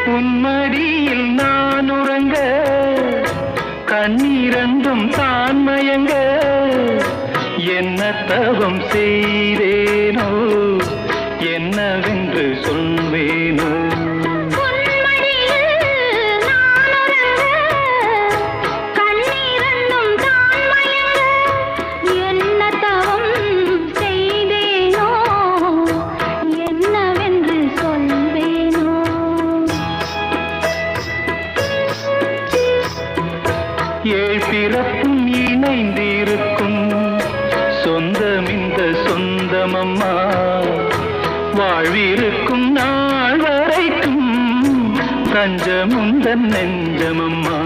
உன்மடியில் நான் உறங்க கண்ணீரண்டும் தான் மயங்க என்ன தவம் செய்தேனோ என்னவென்று சொல்வேனோ ஏழ் பிறப்பும் இணைந்திருக்கும் சொந்தம் இந்த சொந்தமம்மா வாழ்விருக்கும் நாள் வரைக்கும் தஞ்சமுந்தன் நெஞ்சமம்மா